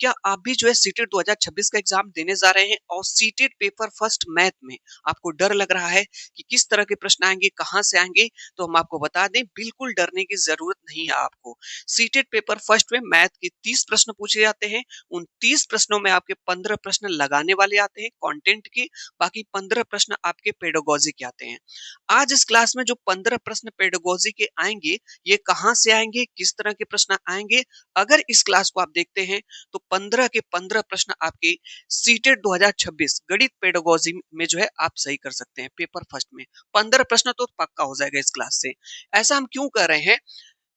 क्या आप भी जो है सीटेट 2026 का एग्जाम देने जा रहे हैं और सीटेट पेपर फर्स्ट मैथ में आपको डर लग रहा है कि किस तरह के प्रश्न आएंगे, कहां से आएंगे? तो हम आपको बता दें, बिल्कुल डरने की जरूरत नहीं है आपको। सीटेट पेपर फर्स्ट में मैथ के 30 प्रश्न पूछे जाते हैं। उन 30 प्रश्नों में आपके 15 प्रश्न लगाने वाले आते हैं कंटेंट के, बाकी 15 प्रश्न आपके पेडागोजी के आते हैं। आज इस क्लास में जो 15 प्रश्न पेडागोजी के आएंगे, ये कहां से आएंगे, किस तरह के प्रश्न आएंगे, अगर इस क्लास को आप देखते हैं तो 15 के 15 प्रश्न आपके सीटेट 2026 गणित पेडागोजी में जो है आप सही कर सकते हैं। पेपर फर्स्ट में 15 प्रश्न तो पक्का हो जाएगा इस क्लास से। ऐसा हम क्यों कर रहे हैं?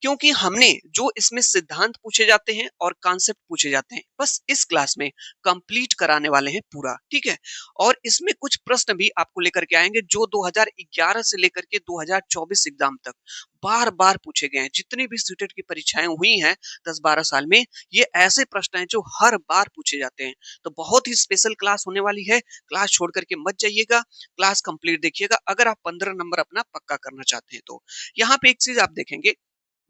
क्योंकि हमने जो इसमें सिद्धांत पूछे जाते हैं और कॉन्सेप्ट पूछे जाते हैं, बस इस क्लास में कंप्लीट कराने वाले हैं पूरा, ठीक है। और इसमें कुछ प्रश्न भी आपको लेकर के आएंगे जो 2011 से लेकर के 2024 एग्जाम तक बार बार पूछे गए हैं। जितनी भी सीटेट की परीक्षाएं हुई हैं 10-12 साल में, ये ऐसे प्रश्न हैं जो हर बार पूछे जाते हैं। तो बहुत ही स्पेशल क्लास होने वाली है। क्लास छोड़ करके मत जाइएगा, क्लास कंप्लीट देखिएगा अगर आप 15 नंबर अपना पक्का करना चाहते हैं तो। यहाँ पे एक चीज आप देखेंगे,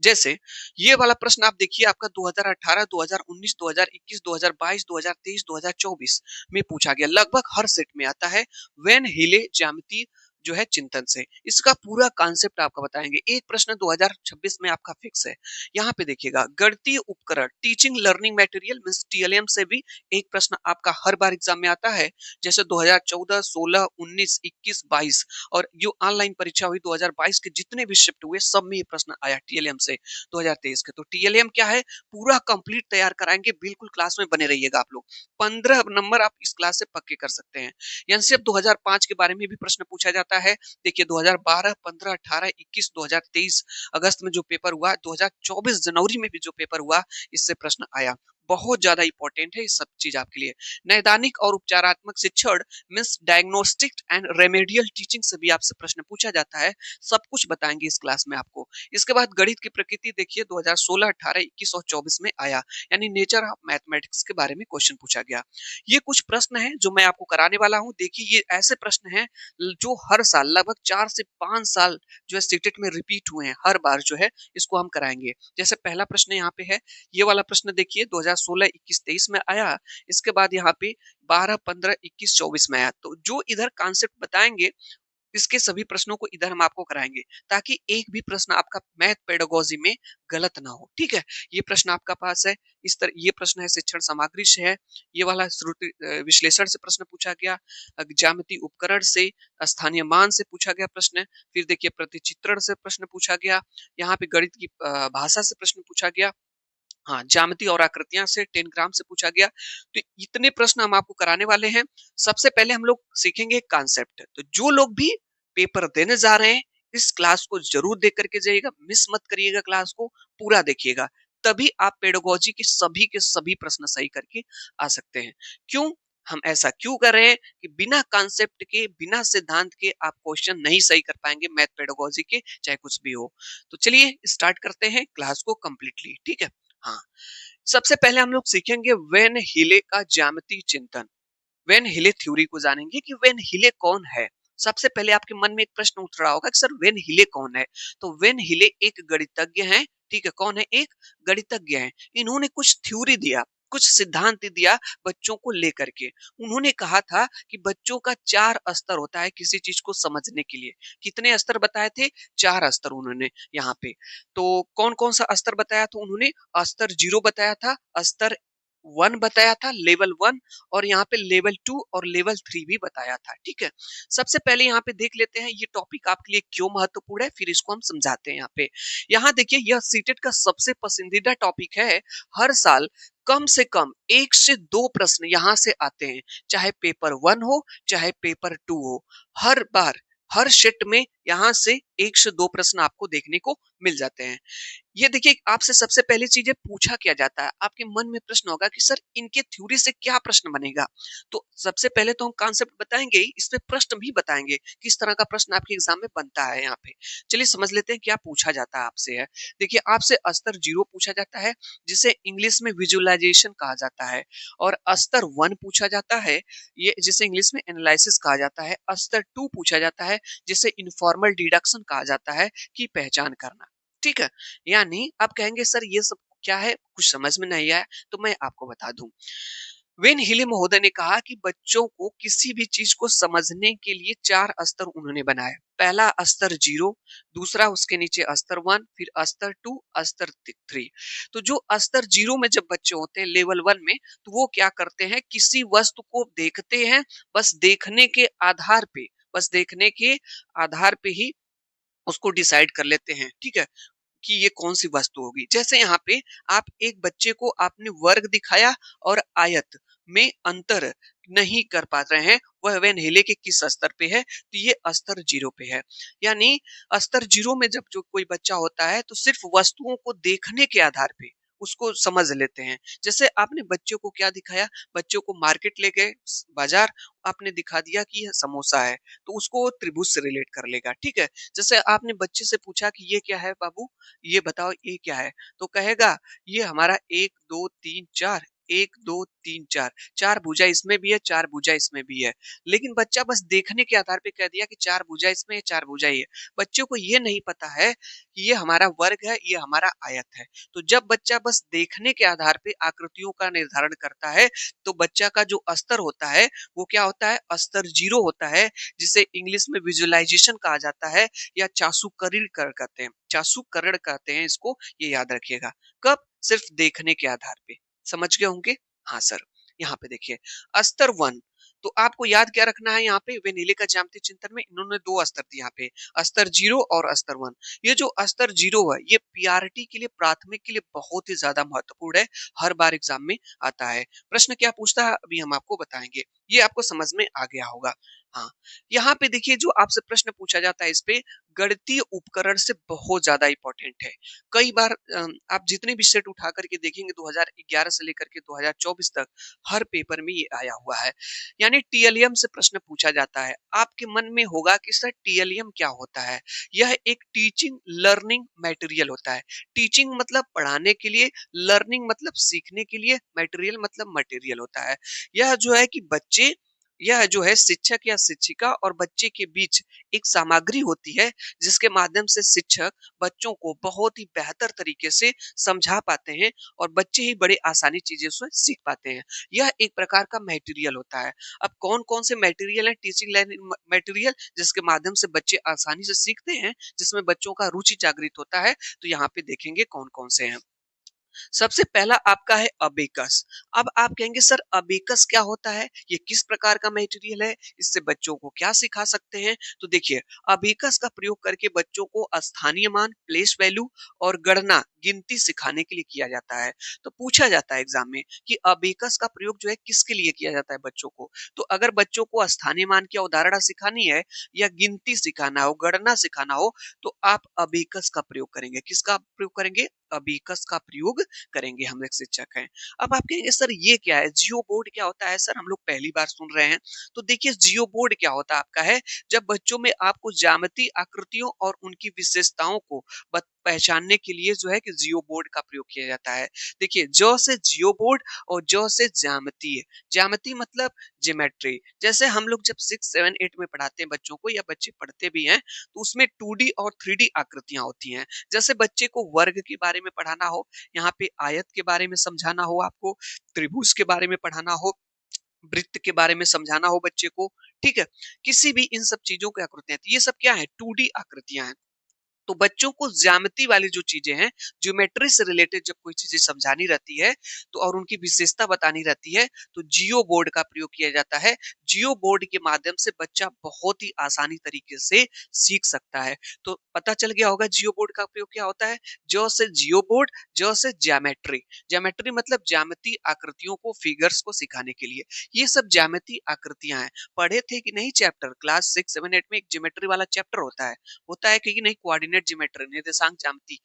जैसे ये वाला प्रश्न आप देखिए, आपका 2018, 2019, 2021, 2022, 2023, 2024 में पूछा गया, लगभग हर सेट में आता है। वेन हिले ज्यामिति जो है चिंतन से, इसका पूरा कॉन्सेप्ट आपका बताएंगे। एक प्रश्न 2026 में आपका फिक्स है। यहाँ पे देखिएगा, गणितीय उपकरण teaching learning material means TLM से भी एक प्रश्न आपका हर बार एग्जाम में आता है। जैसे 2014, 16, 19, 21, 22 और जो ऑनलाइन परीक्षा हुई 2022 के जितने भी शिफ्ट हुए, सब में ये प्रश्न आया टीएलएम से 2023 के। तो टीएलएम क्या है, पूरा कंप्लीट तैयार कराएंगे। बिल्कुल क्लास में बने रहिएगा आप लोग। 15 नंबर आप इस क्लास से पक्के कर सकते हैं। एनसीएफ 2005 के बारे में भी प्रश्न पूछा जाता है। देखिए 2012, 15, 18, 21, 2023 अगस्त में जो पेपर हुआ, 2024 जनवरी में भी जो पेपर हुआ, इससे प्रश्न आया। बहुत ज्यादा इंपॉर्टेंट है ये सब चीज आपके लिए। नैदानिक और उपचारात्मक शिक्षण means diagnostic and remedial teaching से भी आपसे प्रश्न पूछा जाता है। सब कुछ बताएंगे इस क्लास में आपको। इसके बाद गणित की प्रकृति देखिए, 2016, 18, 21 और 24 में आया, यानी नेचर ऑफ मैथमेटिक्स के बारे में क्वेश्चन पूछा गया। ये कुछ प्रश्न हैं जो मैं आपको कराने वाला हूं। देखिए ये ऐसे प्रश्न हैं जो हर साल लगभग 4 से 5 साल जो है सीटेट में रिपीट हुए हैं। हर बार जो है इसको हम कराएंगे। जैसे पहला प्रश्न यहाँ पे है, ये वाला प्रश्न देखिए 2016, 21, 23 में आया। इसके बाद यहाँ पे 12, 15, 21, 24 में आया। तो जो इधर कॉन्सेप्ट बताएंगे, इसके सभी प्रश्नों को इधर हम आपको कराएंगे, ताकि एक भी प्रश्न आपका मैथ पेडागोजी में गलत ना हो, ठीक है। ये प्रश्न आपका पास है। इस तरह ये प्रश्न है शिक्षण सामग्री से है। ये वाला श्रुति विश्लेषण से प्रश्न पूछा गया। ज्यामिति उपकरण से, स्थानीय मान से पूछा गया प्रश्न। फिर देखिए प्रतिचित्रण से प्रश्न पूछा गया। यहाँ पे गणित की भाषा से प्रश्न पूछा गया। हाँ, ज्यामिति और आकृतियां से 10 ग्राम से पूछा गया। तो इतने प्रश्न हम आपको कराने वाले हैं। सबसे पहले हम लोग सीखेंगे कॉन्सेप्ट। तो जो लोग भी पेपर देने जा रहे हैं, इस क्लास को जरूर देख करके जाइएगा, मिस मत करिएगा, क्लास को पूरा देखिएगा। तभी आप पेडागोजी के सभी प्रश्न सही करके आ सकते हैं। क्यों हम ऐसा क्यों कर रहे हैं कि बिना कॉन्सेप्ट के, बिना सिद्धांत के आप क्वेश्चन नहीं सही कर पाएंगे मैथ पेडागोजी के, चाहे कुछ भी हो। तो चलिए स्टार्ट करते हैं क्लास को कंप्लीटली, ठीक है। हाँ, सबसे पहले हम लोग सीखेंगे वेन हिले का ज्यामितीय चिंतन। वेन हिले थ्योरी को जानेंगे कि वेन हिले कौन है। सबसे पहले आपके मन में एक प्रश्न उठ रहा होगा कि सर वेन हिले कौन है? तो वेन हिले एक गणितज्ञ हैं, ठीक है। कौन है? एक गणितज्ञ हैं। इन्होंने कुछ थ्योरी दिया, कुछ सिद्धांत दिया बच्चों को लेकर के। उन्होंने कहा था कि बच्चों का 4 स्तर होता है किसी चीज को समझने के लिए। कितने स्तर बताए थे? 4 स्तर उन्होंने यहाँ पे। तो कौन कौन सा स्तर बताया था उन्होंने? स्तर 0 बताया था, स्तर 1 बताया था, लेवल 1, और यहाँ पे लेवल 2 और लेवल 3 भी बताया था, ठीक है। सबसे पहले यहाँ पे देख लेते हैं ये टॉपिक आपके लिए क्यों महत्वपूर्ण है, फिर इसको हम समझाते हैं। यहाँ पे यहाँ देखिए, यह सीटेट का सबसे पसंदीदा टॉपिक है। हर साल कम से कम 1 से 2 प्रश्न यहाँ से आते हैं, चाहे पेपर 1 हो चाहे पेपर 2 हो। हर बार हर शिफ्ट में यहाँ से 1 से 2 प्रश्न आपको देखने को मिल जाते हैं। ये देखिए, आपसे सबसे पहली चीज है पूछा क्या जाता है। आपके मन में प्रश्न होगा कि सर इनके थ्योरी से क्या प्रश्न बनेगा। तो सबसे पहले तो हम कॉन्सेप्ट बताएंगे ही, इसमें प्रश्न भी बताएंगे किस तरह का प्रश्न आपके एग्जाम में बनता है। यहाँ पे चलिए समझ लेते हैं क्या पूछा जाता है आपसे है। देखिए आपसे स्तर 0 पूछा जाता है, जिसे इंग्लिश में विजुअलाइजेशन कहा जाता है। और स्तर 1 पूछा जाता है, ये जिसे इंग्लिश में एनालिसिस कहा जाता है। स्तर 2 पूछा जाता है, जिसे इनफॉर्मल डिडक्शन कहा जाता है, की पहचान करना, ठीक है। यानी आप कहेंगे सर ये सब क्या है? कुछ समझ में नहीं आया तो मैं आपको बता दूँ। वेन हिले महोदय ने कहा कि बच्चों को किसी भी चीज को समझने के लिए 4 स्तर उन्होंने बनाए। पहला स्तर 0, दूसरा उसके नीचे स्तर 1, फिर स्तर 2, स्तर 3। तो जो स्तर 0 में जब बच्चे होते हैं लेवल 1 में, तो वो क्या करते हैं, किसी वस्तु को देखते हैं, बस देखने के आधार पे, बस देखने के आधार पे ही उसको डिसाइड कर लेते हैं, ठीक है? कि ये कौन-सी वस्तु होगी। जैसे यहाँ पे आप एक बच्चे को आपने वर्ग दिखाया और आयत में अंतर नहीं कर पा रहे हैं, वह वेनहिले के किस स्तर पे है? तो ये स्तर 0 पे है। यानी स्तर 0 में जब जो कोई बच्चा होता है, तो सिर्फ़ वस्तुओं को देखने के आधार पे उसको समझ लेते हैं। जैसे आपने बच्चों को क्या दिखाया? बच्चों को मार्केट ले गए, बाज़ार, आपने दिखा दिया कि यह समोसा है, तो उसको वो त्रिभुज से रिलेट कर लेगा, ठीक है? जैसे आपने बच्चे से पूछा कि ये क्या है बाबू? ये बताओ ये क्या है? तो कहेगा ये हमारा 1, 2, 3, 4, 1, 2, 3, 4, 4 भुजा इसमें भी है, 4 भुजा इसमें भी है। लेकिन बच्चा बस देखने के आधार पे कह दिया कि 4 भुजा इसमें है, 4 भुजा ये है। बच्चों को ये नहीं पता है कि ये हमारा वर्ग है, ये हमारा आयत है। तो जब बच्चा बस देखने के आधार पे आकृतियों का निर्धारण करता है, तो बच्चा का जो स्तर होता है, वो क्या होता है? स्तर 0 होता है, जिसे इंग्लिश में विजुअलाइजेशन कहा जाता है या चाशुकरीण कहते हैं। चाशुकरण कहते हैं इसको, ये याद रखिएगा। कब? सिर्फ देखने के आधार पे। समझ गए होंगे? हाँ सर। यहाँ पे देखिए, स्तर 1, तो आपको याद क्या रखना है यहाँ पे? वेनिले का ज्यामितीय चिंतन में इन्होंने 2 स्तर दिए यहाँ पे, स्तर 0 और स्तर 1। ये जो स्तर 0 है, ये पीआरटी के लिए, प्राथमिक के लिए बहुत ही ज्यादा महत्वपूर्ण है। हर बार एग्जाम में आता है। प्रश्न क्या पूछता है अभी हम आपको बताएंगे। ये आपको समझ में आ गया होगा। हाँ, यहाँ पे देखिए जो आपसे प्रश्न पूछा जाता है, इस पे गणितीय उपकरण से बहुत ज्यादा इंपॉर्टेंट है। कई बार आप जितने भी सेट उठा करके देखेंगे 2011 से लेकर के 2024 तक, हर पेपर में ये आया हुआ है। यानी टीएलएम से प्रश्न पूछा जाता है। आपके मन में होगा कि सर टीएलएम क्या होता है? यह एक टीचिंग लर्निंग मटेरियल होता है। टीचिंग मतलब पढ़ाने के लिए, लर्निंग मतलब सीखने के लिए, मटेरियल मतलब मटेरियल होता है। यह जो है कि बच्चे, यह जो है शिक्षक या शिक्षिका और बच्चे के बीच एक सामग्री होती है, जिसके माध्यम से शिक्षक बच्चों को बहुत ही बेहतर तरीके से समझा पाते हैं और बच्चे ही बड़े आसानी चीजें से सीख पाते हैं। यह एक प्रकार का मटेरियल होता है। अब कौन-कौन से मटेरियल है टीचिंग लर्निंग मटेरियल, जिसके माध्यम से बच्चे आसानी से सीखते हैं, जिसमें बच्चों का रुचि जागृत होता है, तो यहाँ पे देखेंगे कौन-कौन से हैं। सबसे पहला आपका है अबेकस। अब आप कहेंगे सर अबेकस क्या होता है? ये किस प्रकार का मटेरियल है? इससे बच्चों को क्या सिखा सकते हैं? तो देखिए, अबेकस का प्रयोग करके बच्चों को स्थानीय मान, प्लेस वैल्यू और गणना, गिनती सिखाने के लिए किया जाता है। तो पूछा जाता है एग्जाम में कि अबेकस का प्रयोग जो है किसके लिए किया जाता है बच्चों को? तो अगर बच्चों को स्थानीय मान की अवधारणा सिखानी है या गिनती सिखाना हो, गणना सिखाना हो, तो आप अबेकस का प्रयोग करेंगे। किसका प्रयोग करेंगे? अबेकस का प्रयोग करेंगे। हम एक शिक्षक हैं। अब आप कहेंगे सर ये क्या है? जियो बोर्ड क्या होता है? सर हम लोग पहली बार सुन रहे हैं। तो देखिए जियो बोर्ड क्या होता है आपका है, जब बच्चों में आपको ज्यामिति, आकृतियों और उनकी विशेषताओं को पहचानने के लिए जो है कि जियो बोर्ड का प्रयोग किया जाता है। देखिए ज से जियो बोर्ड और ज से ज्यामिति। ज्यामिति मतलब ज्योमेट्री। जैसे हम लोग जब 6, 7, 8 में पढ़ाते हैं बच्चों को, या बच्चे पढ़ते भी हैं, तो उसमें 2D और 3D आकृतियां होती हैं। जैसे बच्चे को वर्ग के बारे में पढ़ाना हो, यहाँ पे आयत के बारे में समझाना हो, आपको त्रिभुज के बारे में पढ़ाना हो, वृत्त के बारे में समझाना हो बच्चे को, ठीक है? किसी भी इन सब चीजों की आकृतियां, तो ये सब क्या है? 2D आकृतियां हैं। तो बच्चों को ज्यामिति वाली जो चीजें हैं, ज्योमेट्री से रिलेटेड जब कोई चीजें समझानी रहती है, तो और उनकी विशेषता बतानी रहती है, तो जियो बोर्ड का प्रयोग किया जाता है। जियो बोर्ड के माध्यम से बच्चा बहुत ही आसानी तरीके से सीख सकता है। तो पता चल गया होगा जियो बोर्ड का प्रयोग क्या होता है। जो से जियो बोर्ड, जो से ज्योमेट्री। ज्योमेट्री मतलब ज्यामिति आकृतियों को, फिगर्स को सिखाने के लिए। ये सब ज्यामिति आकृतियां हैं। पढ़े थे कि नहीं चैप्टर? क्लास 6, 7, 8 में एक ज्योमेट्री वाला चैप्टर होता है कि नहीं, कोऑर्डिनेट ज्योमेट्री, निर्देशांक ज्यामिति।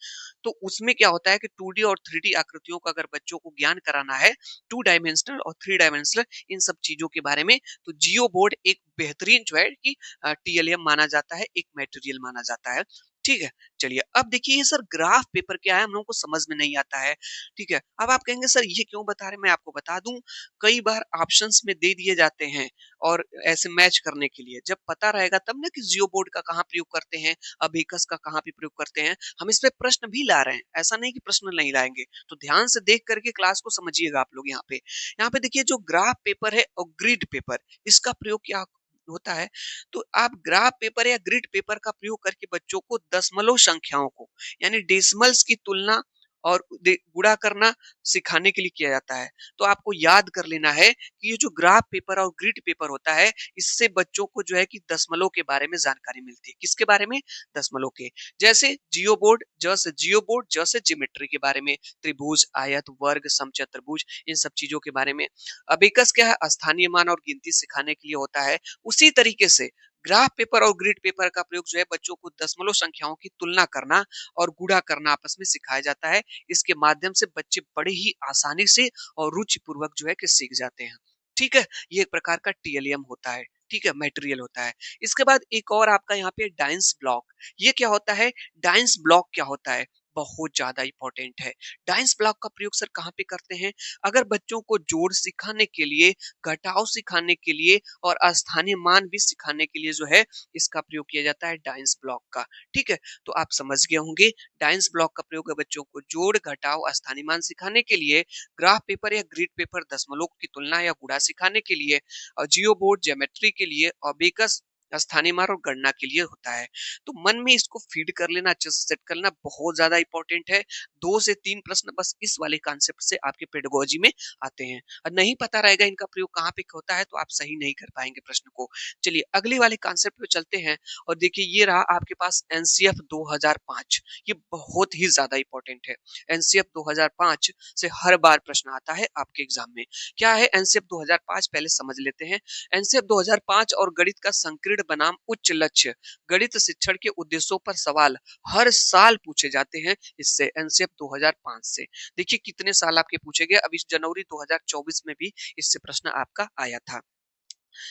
तो उसमें क्या होता है कि 2D और 3D आकृतियों का अगर बच्चों को ज्ञान कराना है, 2 डायमेंशनल और 3 डायमेंशनल, इन सब चीजों के बारे में, तो जियो बोर्ड एक बेहतरीन जो है कि टीएलएम माना जाता है, एक मटेरियल माना जाता है। ठीक है? चलिए अब देखिए ये सर ग्राफ पेपर क्या है हम लोगों को समझ में नहीं आता है, ठीक है? अब आप कहेंगे सर ये क्यों बता रहे हैं? मैं आपको बता दूँ, कई बार ऑप्शंस में दे दिए जाते हैं और ऐसे मैच करने के लिए। जब पता रहेगा तब ना कि जियो बोर्ड का कहाँ प्रयोग करते हैं, अबेकस का कहाँ पे प्रयोग करते हैं, हम इस पे प्रश्न भी ला रहे हैं, ऐसा नहीं कि प्रश्न नहीं लाएँगे। तो ध्यान से देख कर के क्लास को समझिएगा आप लोग यहाँ पे। यहाँ पे देखिए जो ग्राफ पेपर है और ग्रिड पेपर, इसका प्रयोग क्या होता है? तो आप ग्राफ पेपर या ग्रिड पेपर का प्रयोग करके बच्चों को दशमलव संख्याओं को यानी डेसिमल्स की तुलना और गुणा करना सिखाने के लिए किया जाता है। तो आपको याद कर लेना है कि ये जो ग्राफ पेपर और ग्रिड पेपर होता है, इससे बच्चों को जो है कि दशमलव के बारे में जानकारी मिलती है। किसके बारे में? दशमलव के। जैसे जियो बोर्ड, ज से जियो बोर्ड, ज से ज्योमेट्री के बारे में, त्रिभुज, आयत, वर्ग, समचतुर्भुज, इन सब चीजों के बारे में। अबेकस क्या है? स्थानीय मान और गिनती सिखाने के लिए होता है। उसी तरीके से ग्राफ पेपर और ग्रिड पेपर का प्रयोग जो है बच्चों को दशमलव संख्याओं की तुलना करना और गुणा करना आपस में सिखाया जाता है। इसके माध्यम से बच्चे बड़े ही आसानी से और रुचि पूर्वक जो है कि सीख जाते हैं। ठीक है? ये एक प्रकार का टीएलएम होता है। ठीक है? मटेरियल होता है। इसके बाद एक और आपका यहाँ पे डाइस ब्लॉक। ये क्या होता है? डाइस ब्लॉक क्या होता है? बहुत ज्यादा इंपॉर्टेंट है। डाइस ब्लॉक का प्रयोग सर कहाँ पे करते हैं? अगर बच्चों को जोड़ सिखाने के लिए, घटाव सिखाने के लिए और अस्थानीय मान भी सिखाने के लिए जो है इसका प्रयोग किया जाता है डाइस ब्लॉक का। ठीक है? तो आप समझ गए होंगे डाइस ब्लॉक का प्रयोग है बच्चों को जोड़, घटाव, अस्थानीय मान सिखाने के लिए, ग्राफ पेपर या ग्रिड पेपर दशमलव की तुलना या गुणा सिखाने के लिए और जियो बोर्ड ज्योमेट्री के लिए और बेकस स्थानीय मान और गणना के लिए होता है। तो मन में इसको फीड कर लेना, अच्छे से सेट कर लेना बहुत ज्यादा इंपॉर्टेंट है। 2 से 3 प्रश्न बस इस वाले कॉन्सेप्ट से आपके पेडागोजी में आते हैं। और नहीं पता रहेगा इनका प्रयोग कहाँ पे होता है तो आप सही नहीं कर पाएंगे प्रश्न को। चलिए अगले वाले कॉन्सेप्ट पे चलते हैं और देखिए ये रहा आपके पास एनसीएफ 2005। ये बहुत ही ज्यादा इंपॉर्टेंट है। एनसीएफ 2005 से हर बार प्रश्न आता है आपके एग्जाम में। क्या है एनसीएफ 2005? पहले समझ लेते हैं। एनसीएफ 2005 और गणित का संकीर्ण बनाम उच्च लक्ष्य गणित शिक्षण के उद्देश्यों पर सवाल हर साल पूछे जाते हैं इससे एनसीएफ 2005 से। देखिए कितने साल आपके पूछे गए। अब इस जनवरी 2024 में भी इससे प्रश्न आपका आया था।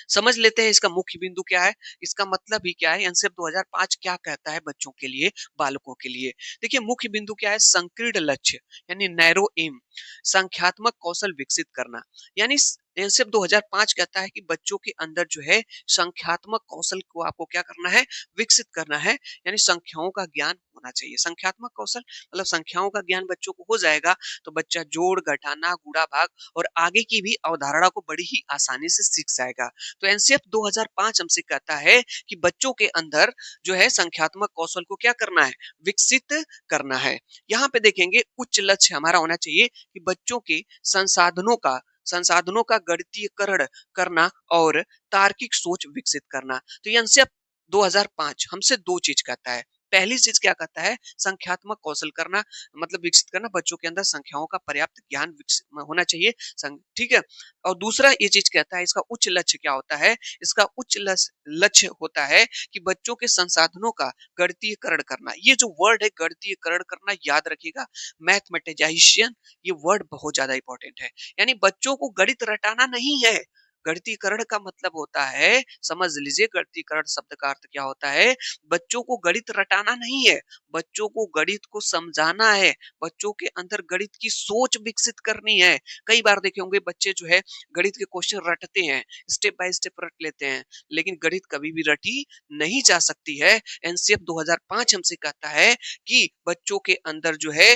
समझ लेते हैं इसका मुख्य बिंदु क्या है, इसका मतलब ही क्या है, एनसीएफ 2005 क्या कहता है बच्चों के लिए, बालकों के लिए। देखिए मुख्य बिंदु क्या है, संकीर्ण लक्ष्य यानी नैरो एम, संख्यात्मक कौशल विकसित करना। यानी एनसीएफ 2005 कहता है कि बच्चों के अंदर जो है संख्यात्मक कौशल को आपको क्या करना है, विकसित करना है। यानी संख्याओं का ज्ञान होना चाहिए। संख्यात्मक कौशल मतलब संख्याओं का ज्ञान बच्चों को हो जाएगा तो बच्चा जोड़, घटाना, गुणा, भाग और आगे की भी अवधारणा को बड़ी ही आसानी से सीख जाएगा। तो एनसीएफ 2005 हमसे कहता है कि बच्चों के अंदर जो है संख्यात्मक कौशल को क्या करना है, विकसित करना है। यहाँ पे देखेंगे उच्च लक्ष्य हमारा होना चाहिए कि बच्चों के संसाधनों का गणितीयकरण करना और तार्किक सोच विकसित करना। तो ये एनसीएफ 2005 हमसे दो चीज कहता है। पहली चीज क्या कहता है, संख्यात्मक कौशल करना मतलब विकसित करना, बच्चों के अंदर संख्याओं का पर्याप्त ज्ञान विकसित होना चाहिए। ठीक है। और दूसरा ये चीज कहता है इसका उच्च लक्ष्य क्या होता है, इसका उच्च लक्ष्य होता है कि बच्चों के संसाधनों का गणितीयकरण करना। ये जो वर्ड है गणितीयकरण करना याद रखिएगा, मैथमेटाइजेशन, ये वर्ड बहुत ज्यादा इंपॉर्टेंट है। यानी बच्चों को गणित रटाना नहीं है। गणितीकरण का मतलब होता है, समझ लीजिए गणितीकरण शब्द का अर्थ क्या होता है, बच्चों को गणित रटाना नहीं है, बच्चों को गणित को समझाना है, बच्चों के अंदर गणित की सोच विकसित करनी है। कई बार देखे होंगे बच्चे जो है गणित के क्वेश्चन रटते हैं, स्टेप बाय स्टेप रट लेते हैं, लेकिन गणित कभी भी रटी नहीं जा सकती है। एनसीएफ 2005 हमसे कहता है कि बच्चों के अंदर जो है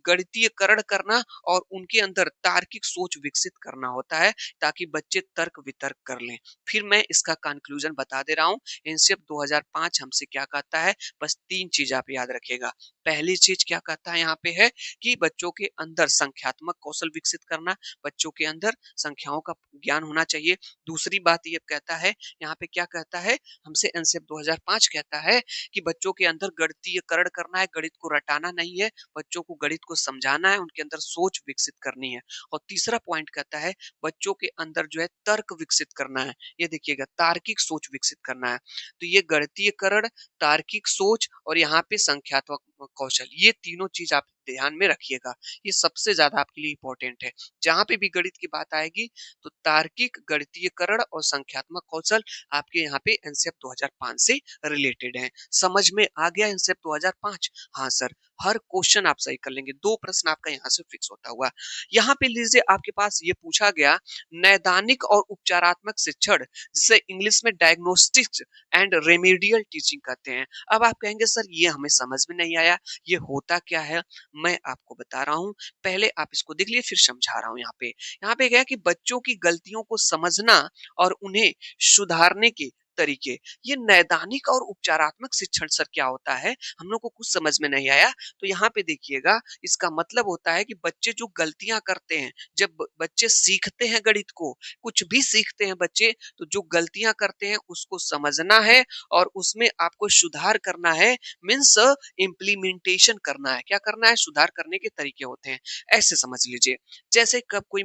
गणितीयकरण करना और उनके अंदर तार्किक सोच विकसित करना होता है ताकि बच्चे तर्क वितर्क कर लें। फिर मैं इसका कंक्लूजन बता दे रहा हूँ। एनसीएफ 2005 हमसे क्या कहता है, बस 3 चीज आप याद रखिएगा। पहली चीज क्या कहता है यहाँ पे है कि बच्चों के अंदर संख्यात्मक कौशल विकसित करना, बच्चों के अंदर संख्याओं का ज्ञान होना चाहिए। दूसरी बात ये कहता है, यहाँ पे क्या कहता है हमसे, एनसीएफ 2005 कहता है कि बच्चों के अंदर गणितीयकरण करना है, गणित को रटाना नहीं है, बच्चों को गणित को समझाना है, उनके अंदर सोच विकसित करनी है। और तीसरा पॉइंट कहता है बच्चों के अंदर जो है तर्क विकसित करना है। ये देखिएगा तार्किक सोच विकसित करना है। तो ये गणितीयकरण, तार्किक सोच और यहाँ पे संख्यात्मक कौशल, ये तीनों चीज आप ध्यान में रखिएगा। ये सबसे ज़्यादा आपके लिए इम्पोर्टेंट है। जहाँ पे भी गणित की बात आएगी तो तार्किक, गणितीयकरण और संख्यात्मक कौशल आपके यहाँ पे एनसीएफ 2005 से रिलेटेड हैं। समझ में आ गया एनसीएफ 2005? हाँ सर, हर क्वेश्चन आप सही कर लेंगे। 2 प्रश्न आपका यहाँ से फिक्स होता हुआ। यहाँ पे लीजिए आपके पास ये पूछा गया नैदानिक और उपचारात्मक शिक्षण जिसे इंग्लिश में डायग्नोस्टिक्स एंड रेमेडियल टीचिंग कहते हैं। अब आप कहेंगे सर ये हमें समझ में नहीं आया, ये होता क्या है? मैं आपको बता रहा हूँ, पहले आप इसको देख लीजिए फिर समझा रहा हूँ यहाँ पे। यहाँ पे क्या है कि बच्चों की गलतियों को समझना और उन्हें सुधारने के तरीके, ये नैदानिक और उपचारात्मक शिक्षण सर क्या होता है? हम लोग को कुछ समझ में नहीं आया, तो यहाँ पे देखिएगा इसका मतलब होता है कि बच्चे जो गलतियाँ करते हैं, जब बच्चे सीखते हैं गणित को, कुछ भी सीखते हैं बच्चे, तो जो गलतियाँ करते हैं उसको समझना है और उसमें आपको सुधार करना है, मीन्स इम्प्लीमेंटेशन करना है। क्या करना है? सुधार करने के तरीके होते हैं। ऐसे समझ लीजिए, जैसे कब कोई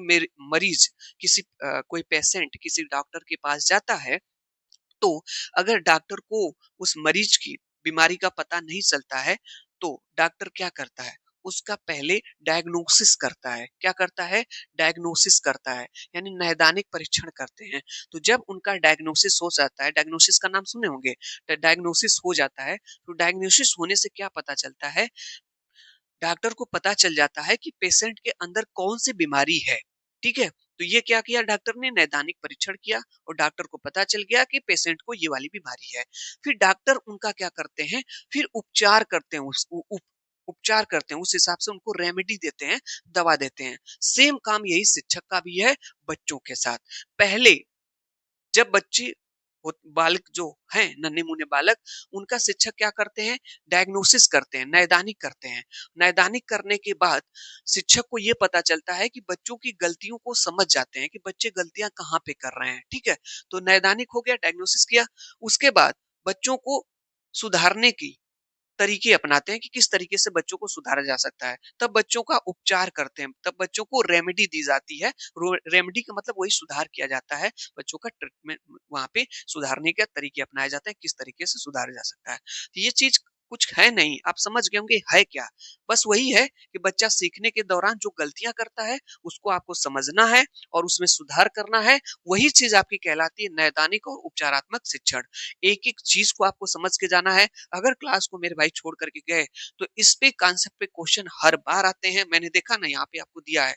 मरीज कोई पेशेंट किसी डॉक्टर के पास जाता है, तो अगर डॉक्टर को उस मरीज की बीमारी का पता नहीं चलता है, तो डॉक्टर क्या करता है? उसका पहले डायग्नोसिस करता है। क्या करता है? डायग्नोसिस करता है, यानी नैदानिक परीक्षण करते हैं। तो जब उनका डायग्नोसिस हो जाता है, डायग्नोसिस का नाम सुने होंगे, तो डायग्नोसिस हो जाता है, तो डायग्नोसिस होने से क्या पता चलता है? डॉक्टर को पता चल जाता है कि पेशेंट के अंदर कौन सी बीमारी है। ठीक है? तो ये क्या किया डॉक्टर ने? नैदानिक परीक्षण किया और डॉक्टर को पता चल गया कि पेशेंट को ये वाली बीमारी है। फिर डॉक्टर उनका क्या करते हैं? फिर उपचार करते हैं, उपचार करते हैं, उस हिसाब से उनको रेमेडी देते हैं, दवा देते हैं। सेम काम यही शिक्षक का भी है बच्चों के साथ। पहले जब बच्चे बालक जो हैं, नन्हे मुन्ने बालक, उनका शिक्षक क्या करते हैं? डायग्नोसिस करते हैं, नैदानिक करते हैं। नैदानिक करने के बाद शिक्षक को ये पता चलता है कि बच्चों की गलतियों को समझ जाते हैं कि बच्चे गलतियां कहाँ पे कर रहे हैं। ठीक है? तो नैदानिक हो गया, डायग्नोसिस किया। उसके बाद बच्चों को सुधारने की तरीके अपनाते हैं कि किस तरीके से बच्चों को सुधारा जा सकता है। तब बच्चों का उपचार करते हैं, तब बच्चों को रेमेडी दी जाती है। रेमेडी का मतलब वही सुधार किया जाता है, बच्चों का ट्रीटमेंट वहां पे सुधारने के तरीके अपनाए जाते हैं, किस तरीके से सुधारा जा सकता है। तो ये चीज कुछ है नहीं, आप समझ गए होंगे है क्या। बस वही है कि बच्चा सीखने के दौरान जो गलतियां करता है उसको आपको समझना है और उसमें सुधार करना है। वही चीज आपकी कहलाती है नैदानिक और उपचारात्मक शिक्षण। एक एक चीज को आपको समझ के जाना है। अगर क्लास को मेरे भाई छोड़ करके गए तो इस पे कॉन्सेप्ट पे क्वेश्चन हर बार आते हैं। मैंने देखा ना यहाँ पे आपको दिया है,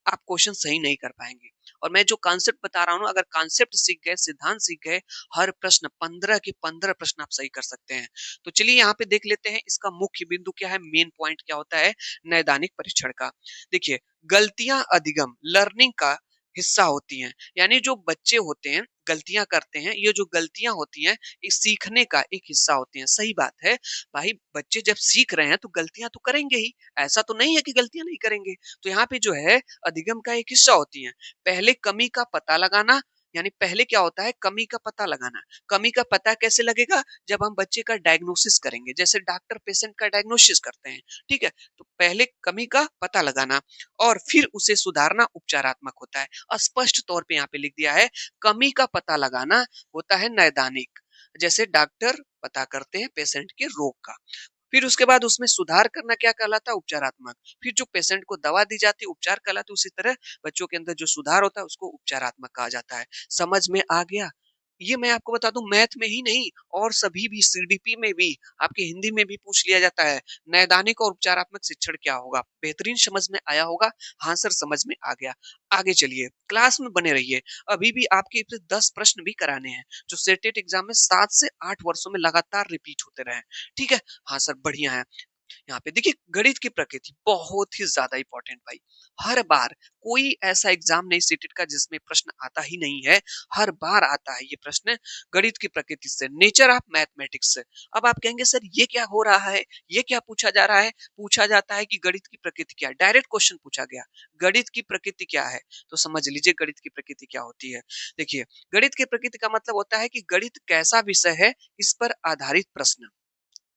आप क्वेश्चन सही नहीं कर पाएंगे। और मैं जो कॉन्सेप्ट बता रहा हूँ ना, अगर कॉन्सेप्ट सीख गए, सिद्धांत सीख गए, हर प्रश्न 15 के 15 प्रश्न आप सही कर सकते हैं। तो चलिए यहाँ पे देख लेते हैं इसका मुख्य बिंदु क्या है, मेन पॉइंट क्या होता है नैदानिक परीक्षण का। देखिए, गलतियां अधिगम लर्निंग का हिस्सा होती हैं। यानी जो बच्चे होते हैं गलतियां करते हैं, ये जो गलतियां होती हैं ये सीखने का एक हिस्सा होती हैं। सही बात है भाई, बच्चे जब सीख रहे हैं तो गलतियां तो करेंगे ही, ऐसा तो नहीं है कि गलतियां नहीं करेंगे। तो यहाँ पे जो है अधिगम का एक हिस्सा होती है। पहले कमी का पता लगाना, यानी पहले क्या होता है कमी का पता लगाना। कमी का पता कैसे लगेगा? जब हम बच्चे का डायग्नोसिस करेंगे, जैसे डॉक्टर पेशेंट का डायग्नोसिस करते हैं। ठीक है? तो पहले कमी का पता लगाना और फिर उसे सुधारना उपचारात्मक होता है। स्पष्ट तौर पे यहाँ पे लिख दिया है, कमी का पता लगाना होता है नैदानिक, जैसे डॉक्टर पता करते हैं पेशेंट के रोग का। फिर उसके बाद उसमें सुधार करना क्या कहलाता है? उपचारात्मक। फिर जो पेशेंट को दवा दी जाती है उपचार कहलाती है। उसी तरह बच्चों के अंदर जो सुधार होता है उसको उपचारात्मक कहा जाता है। समझ में आ गया? ये मैं आपको बता दूं, मैथ में ही नहीं और सभी भी सीडीपी में भी, आपके हिंदी में भी पूछ लिया जाता है नैदानिक और उपचारात्मक शिक्षण क्या होगा। बेहतरीन समझ में आया होगा? हाँ सर समझ में आ गया। आगे चलिए, क्लास में बने रहिए। अभी भी आपके 10 प्रश्न भी कराने हैं जो सेटेट एग्जाम में 7 से 8 वर्षों में लगातार रिपीट होते रहे। ठीक है? हाँ सर बढ़िया है। यहाँ पे देखिए, गणित की प्रकृति बहुत ही ज्यादा इंपॉर्टेंट भाई। हर बार कोई ऐसा एग्जाम नहीं सीटेट का जिसमें प्रश्न आता ही नहीं है। हर बार आता है ये प्रश्न गणित की प्रकृति से, नेचर ऑफ मैथमेटिक्स से। अब आप कहेंगे सर ये क्या हो रहा है, ये क्या पूछा जा रहा है? पूछा जाता है कि गणित की प्रकृति क्या है। डायरेक्ट क्वेश्चन पूछा गया, गणित की प्रकृति क्या है? तो समझ लीजिए गणित की प्रकृति क्या होती है। देखिए, गणित की प्रकृति का मतलब होता है कि गणित कैसा विषय है, इस पर आधारित प्रश्न।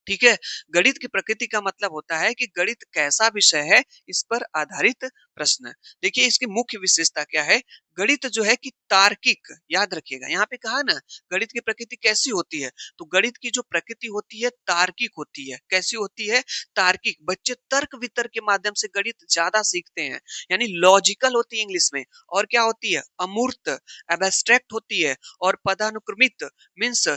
ठीक है? गणित की प्रकृति का मतलब होता है कि गणित कैसा विषय है, इस पर आधारित प्रश्न। देखिए इसकी मुख्य विशेषता क्या है? गणित जो है कि तार्किक, याद रखिएगा यहाँ पे कहा ना गणित की प्रकृति कैसी होती है? तो गणित की जो प्रकृति होती है तार्किक होती है। कैसी होती है? तार्किक। बच्चे तर्क-वितर्क के माध्यम से गणित ज़्यादा सीखते हैं, यानी लॉजिकल होती है इंग्लिश में। और क्या होती है? अमूर्त, एब्स्ट्रैक्ट होती है और पदानुक्रमित मीन्स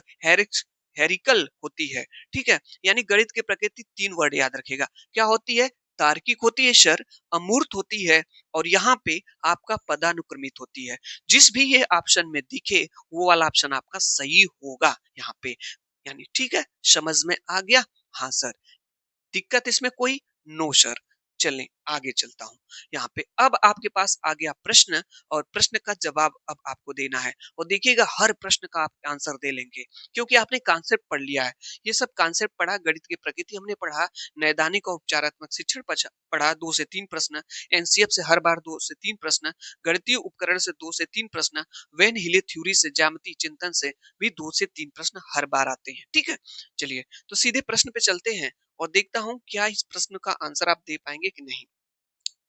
हेरिकल होती है। ठीक है? यानी गणित की प्रकृति 3 वर्ड याद रखिएगा। क्या होती है? तार्किक होती है सर, अमूर्त होती है और यहाँ पे आपका पदानुक्रमित होती है। जिस भी ये ऑप्शन में दिखे वो वाला ऑप्शन आपका सही होगा यहाँ पे। यानी ठीक है, समझ में आ गया? हाँ सर। दिक्कत इसमें कोई? No sir. चलें आगे चलता हूँ। यहाँ पे अब आपके पास आ गया प्रश्न और प्रश्न का जवाब अब आपको देना है और देखिएगा हर प्रश्न का आप आंसर दे लेंगे क्योंकि आपने कॉन्सेप्ट पढ़ लिया है। ये सब कॉन्सेप्ट पढ़ा, गणित की प्रकृति हमने पढ़ा, नैदानिक और उपचारात्मक शिक्षण पढ़ा, 2 से 3 प्रश्न, एनसीएफ से हर बार 2 से 3 प्रश्न, गणितीय उपकरण से 2 से 3 प्रश्न, वेन हीले थ्योरी से, ज्यामितीय चिंतन से भी 2 से 3 प्रश्न हर बार आते हैं। ठीक है? चलिए तो सीधे प्रश्न पे चलते हैं और देखता हूं क्या इस प्रश्न का आंसर आप दे पाएंगे कि नहीं।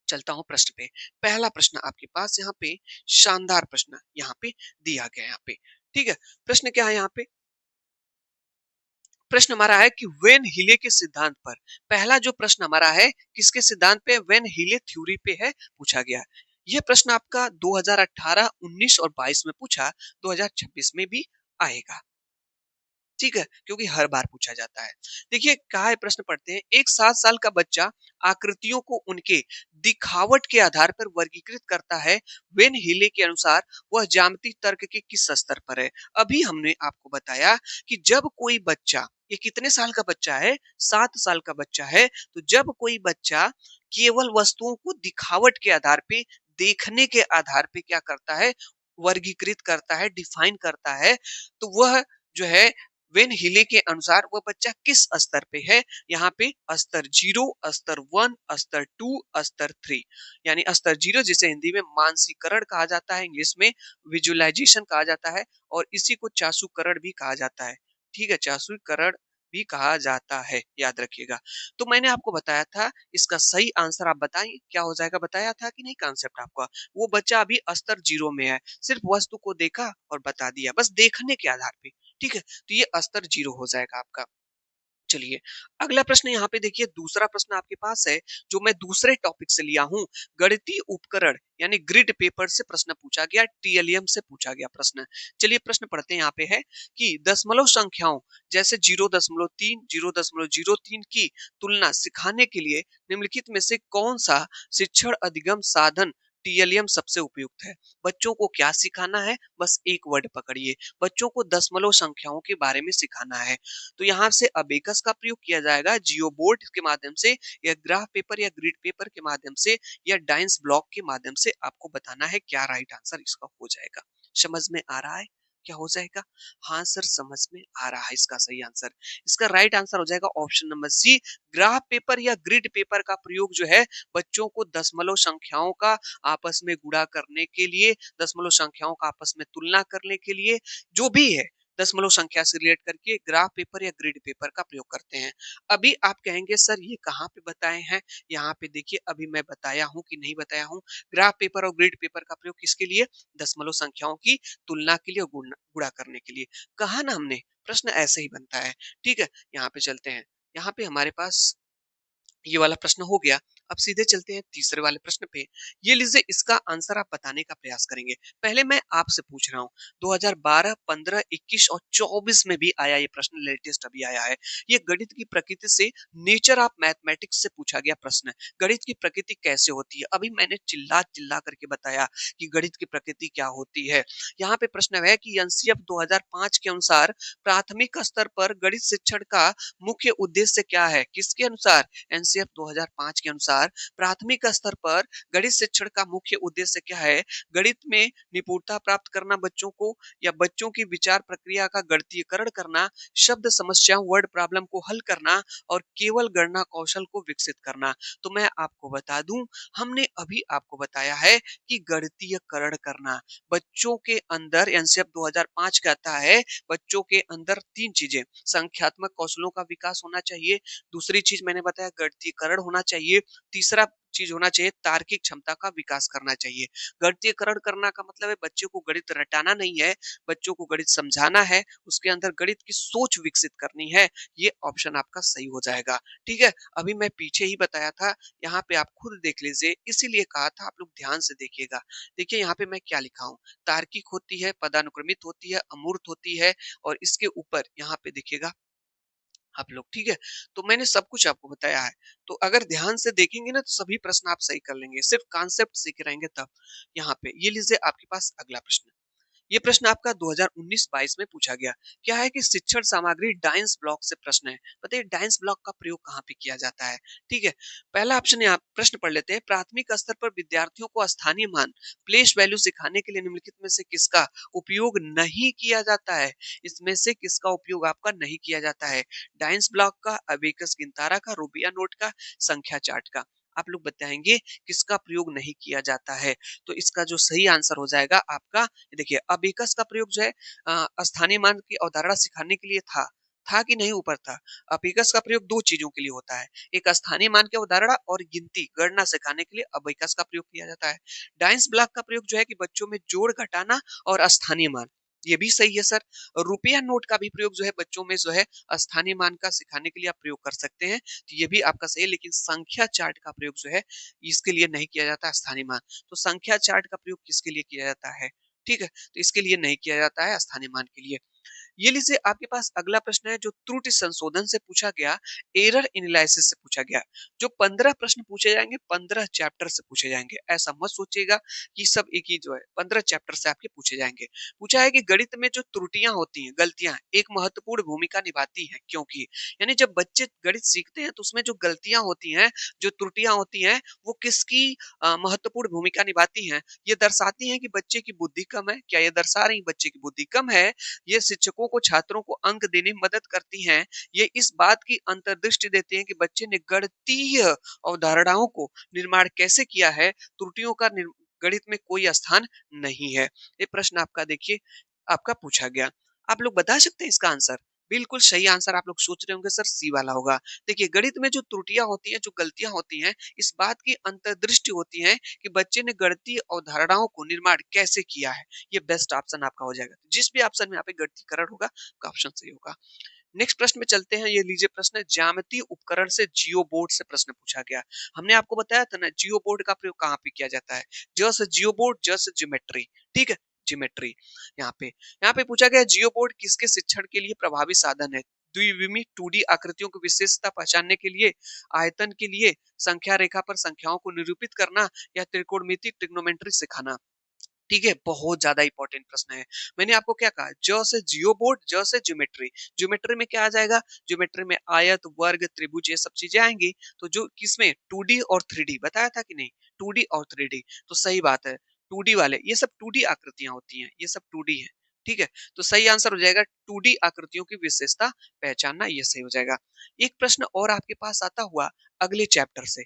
चलता हूं प्रश्न पे। पहला प्रश्न आपके पास यहाँ पे शानदार प्रश्न यहाँ पे दिया गया यहाँ पे। ठीक है? प्रश्न क्या है यहाँ पे? प्रश्न हमारा है कि वेन हीले के सिद्धांत पर। पहला जो प्रश्न हमारा है किसके सिद्धांत पे? वेन हीले थ्योरी पे है, पूछा गया। यह प्रश्न आपका 2018, 19 और 22 में पूछा, 2026 में भी आएगा। ठीक है? क्योंकि हर बार पूछा जाता है। देखिए कहा है, प्रश्न पढ़ते हैं। एक 7 साल का बच्चा आकृतियों को उनके दिखावट के आधार पर वर्गीकृत करता है। वेन हीले के अनुसार वह ज्यामितीय तर्क के किस स्तर पर है? अभी हमने आपको बताया कि जब कोई बच्चा, ये कितने साल का बच्चा है? 7 साल का बच्चा है। तो जब कोई बच्चा केवल वस्तुओं को दिखावट के आधार पे, देखने के आधार पे क्या करता है? वर्गीकृत करता है, डिफाइन करता है, तो वह जो है वेन हीले के अनुसार वह बच्चा किस स्तर पे है? यहाँ पे स्तर 0, स्तर 1, स्तर 2, स्तर 3। यानी स्तर 0 जिसे हिंदी में मानसीकरण कहा जाता है, इंग्लिश में विजुअलाइजेशन कहा जाता है और इसी को चाशुकरण भी कहा जाता है। ठीक है? चाशुकरण भी कहा जाता है, याद रखिएगा। तो मैंने आपको बताया था इसका सही आंसर आप बताइए क्या हो जाएगा? बताया था कि नहीं कॉन्सेप्ट आपका? वो बच्चा अभी स्तर 0 में है, सिर्फ वस्तु को देखा और बता दिया, बस देखने के आधार पे। ठीक है? तो ये स्तर 0 हो जाएगा आपका। चलिए अगला प्रश्न यहाँ पे देखिए, दूसरा प्रश्न आपके पास है जो मैं दूसरे टॉपिक से लिया हूँ। गणितीय उपकरण यानी ग्रिड पेपर से प्रश्न पूछा गया, टीएलएम से पूछा गया प्रश्न। चलिए प्रश्न पढ़ते हैं। यहाँ पे है कि दशमलव संख्याओं जैसे 0.3, 0.03 की तुलना सिखाने के लिए निम्नलिखित में से कौन सा शिक्षण अधिगम साधन टीएलएम सबसे उपयुक्त है? बच्चों को क्या सिखाना है? बस एक वर्ड पकड़िए, बच्चों को दशमलव संख्याओं के बारे में सिखाना है। तो यहाँ से अबेकस का प्रयोग किया जाएगा, जियो बोर्ड के माध्यम से या ग्राफ पेपर या ग्रिड पेपर के माध्यम से या डाइंस ब्लॉक के माध्यम से आपको बताना है क्या राइट आंसर इसका हो जाएगा। समझ में आ रहा है क्या हो जाएगा? हाँ सर समझ में आ रहा है इसका सही आंसर। इसका राइट आंसर हो जाएगा option number C, graph paper या ग्रिड पेपर का प्रयोग जो है बच्चों को दशमलव संख्याओं का आपस में गुणा करने के लिए, दशमलव संख्याओं का आपस में तुलना करने के लिए, जो भी है दशमलव संख्या से रिलेट करके ग्राफ पेपर या ग्रिड पेपर का प्रयोग करते हैं। अभी आप कहेंगे सर ये कहाँ पे बताए हैं? यहाँ पे देखिए अभी मैं बताया हूँ कि नहीं बताया हूँ। ग्राफ पेपर और ग्रिड पेपर का प्रयोग किसके लिए? दशमलव संख्याओं की तुलना के लिए और गुणा करने के लिए। कहा ना हमने प्रश्न ऐसे ही बनता है। ठीक है? यहाँ पे चलते हैं। यहाँ पे हमारे पास ये वाला प्रश्न हो गया। अब सीधे चलते हैं तीसरे वाले प्रश्न पे। ये लीजिए इसका आंसर आप बताने का प्रयास करेंगे। पहले मैं आपसे पूछ रहा हूँ, 2012, 15, 21 और 24 में भी आया ये प्रश्न, लेटेस्ट अभी आया है। ये गणित की प्रकृति से, नेचर ऑफ मैथमेटिक्स से पूछा गया प्रश्न। गणित की प्रकृति कैसे होती है? अभी मैंने चिल्ला चिल्ला करके बताया कि गणित की प्रकृति क्या होती है। यहाँ पे प्रश्न है कि एनसीएफ 2005 के अनुसार प्राथमिक स्तर पर गणित शिक्षण का मुख्य उद्देश्य क्या है? किसके अनुसार? एनसीएफ 2005 के अनुसार अनुसार प्राथमिक स्तर पर गणित शिक्षण का मुख्य उद्देश्य क्या है? गणित में निपुणता प्राप्त करना बच्चों को, या बच्चों की विचार प्रक्रिया का गणितीयकरण करना, शब्द समस्याओं वर्ड प्रॉब्लम को हल करना और केवल गणना कौशल को विकसित करना। तो मैं आपको बता दूं, हमने अभी आपको बताया है कि गणितीयकरण करना बच्चों के अंदर, एनसीएफ 2005 कहता है बच्चों के अंदर तीन चीजें: संख्यात्मक कौशलों का विकास होना चाहिए, दूसरी चीज मैंने बताया गणितीयकरण होना चाहिए, तीसरा चीज होना चाहिए तार्किक क्षमता का विकास करना चाहिए। गणितीयकरण करना का मतलब है बच्चे को गणित रटाना नहीं है, बच्चों को गणित समझाना है, उसके अंदर गणित की सोच विकसित करनी है। ये ऑप्शन आपका सही हो जाएगा। ठीक है, अभी मैं पीछे ही बताया था, यहाँ पे आप खुद देख लीजिए, इसीलिए कहा था आप लोग ध्यान से देखिएगा। देखिए यहाँ पे मैं क्या लिखा हूँ, तार्किक होती है, पदानुक्रमित होती है, अमूर्त होती है, और इसके ऊपर यहाँ पे देखिएगा आप लोग। ठीक है, तो मैंने सब कुछ आपको बताया है। तो अगर ध्यान से देखेंगे ना तो सभी प्रश्न आप सही कर लेंगे, सिर्फ कॉन्सेप्ट सीख रहेंगे तब। यहाँ पे ये लीजिए आपके पास अगला प्रश्न। ये प्रश्न आपका 2019-22 में पूछा गया। क्या है कि शिक्षण सामग्री डाइंस ब्लॉक से प्रश्न है। बताइए डाइंस ब्लॉक का प्रयोग कहाँ पे किया जाता है। ठीक है, पहला ऑप्शन यहाँ प्रश्न पढ़ लेते हैं। प्राथमिक स्तर पर विद्यार्थियों को स्थानीय मान प्लेस वैल्यू सिखाने के लिए निम्नलिखित में से किसका उपयोग नहीं किया जाता है। इसमें से किसका उपयोग आपका नहीं किया जाता है? डाइंस ब्लॉक का, अबेकस गिनतारा का, रूबिया नोट का, संख्या चार्ट का। आप लोग बताएंगे किसका प्रयोग नहीं किया जाता है। तो इसका जो सही आंसर हो जाएगा आपका, देखिए अबेकस का प्रयोग जो है स्थानीय मान की अवधारणा सिखाने के लिए था कि नहीं, ऊपर था। अबेकस का प्रयोग दो चीजों के लिए होता है, एक स्थानीय मान की अवधारणा और गिनती गणना सिखाने के लिए अबेकस का प्रयोग किया जाता है। डाइंस ब्लॉक का प्रयोग जो है कि बच्चों में जोड़ घटाना और स्थानीय मान, ये भी सही है सर। रुपया नोट का भी प्रयोग जो है बच्चों में जो है स्थानीय मान का सिखाने के लिए आप प्रयोग कर सकते हैं, तो ये भी आपका सही है। लेकिन संख्या चार्ट का प्रयोग जो है इसके लिए नहीं किया जाता स्थानीय मान। तो संख्या चार्ट का प्रयोग किसके लिए किया जाता है? ठीक है, तो इसके लिए नहीं किया जाता है स्थानीय मान के लिए। ये लीजिए आपके पास अगला प्रश्न है जो त्रुटि संशोधन से पूछा गया, एरर एनालिसिस से पूछा गया। जो 15 प्रश्न पूछे जाएंगे 15 चैप्टर से पूछे जाएंगे, ऐसा मत सोचिएगा कि सब एक ही जो है 15 चैप्टर से आपके पूछे जाएंगे। पूछा है कि गणित में जो त्रुटियां होती हैं, गलतियां एक महत्वपूर्ण भूमिका निभाती हैं, क्योंकि यानी जब बच्चे गणित सीखते हैं तो उसमें जो गलतियां होती हैं, जो त्रुटियां होती हैं, वो किसकी महत्वपूर्ण भूमिका निभाती हैं? ये दर्शाती हैं कि बच्चे की बुद्धि कम है। क्या ये दर्शा रही बच्चे की बुद्धि कम है? ये शिक्षकों को छात्रों को अंक देने में मदद करती हैं। ये इस बात की अंतर्दृष्टि देते हैं कि बच्चे ने गणितीय अवधारणाओं को निर्माण कैसे किया है। त्रुटियों का गणित में कोई स्थान नहीं है। ये प्रश्न आपका देखिए आपका पूछा गया। आप लोग बता सकते हैं इसका आंसर? बिल्कुल सही आंसर आप लोग सोच रहे होंगे सर सी वाला होगा। देखिए गणित में जो त्रुटियां होती हैं, जो गलतियां होती हैं, इस बात की अंतर्दृष्टि होती है कि बच्चे ने गणितीय अवधारणाओं को निर्माण कैसे किया है। ये बेस्ट ऑप्शन आपका हो जाएगा। जिस भी ऑप्शन में यहाँ पे गणितीकरण होगा आपका ऑप्शन सही होगा। नेक्स्ट प्रश्न में चलते हैं। ये लीजिए प्रश्न, ज्यामितीय उपकरण से जियो बोर्ड से प्रश्न पूछा गया। हमने आपको बताया था ना जियो बोर्ड का प्रयोग कहाँ पे किया जाता है। ज से जियो बोर्ड, ज से ज्योमेट्री। ठीक है, ज्योमेट्री। यहाँ पे पूछा गया जियो बोर्ड किसके शिक्षण के लिए प्रभावी साधन है। द्विविमी 2D आकृतियों की विशेषता पहचानने के लिए, आयतन के लिए, संख्या रेखा पर संख्याओं को निरूपित करना, या त्रिकोणमिति ट्रिग्नोमेट्री सिखाना। ठीक है, बहुत ज्यादा इंपॉर्टेंट प्रश्न है। मैंने आपको क्या कहा, ज से जियो बोर्ड, ज से ज्योमेट्री। ज्योमेट्री में क्या आ जाएगा? ज्योमेट्री में आयत, वर्ग, त्रिभुज, ये सब चीजें आएंगी। तो जो किसमें 2D और 3D बताया था कि नहीं, 2D और 3D। तो सही बात है, 2D वाले ये सब 2D आकृतियां होती हैं, ये सब 2D है। ठीक है, तो सही आंसर हो जाएगा 2D आकृतियों की विशेषता पहचानना, ये सही हो जाएगा। एक प्रश्न और आपके पास आता हुआ अगले चैप्टर से।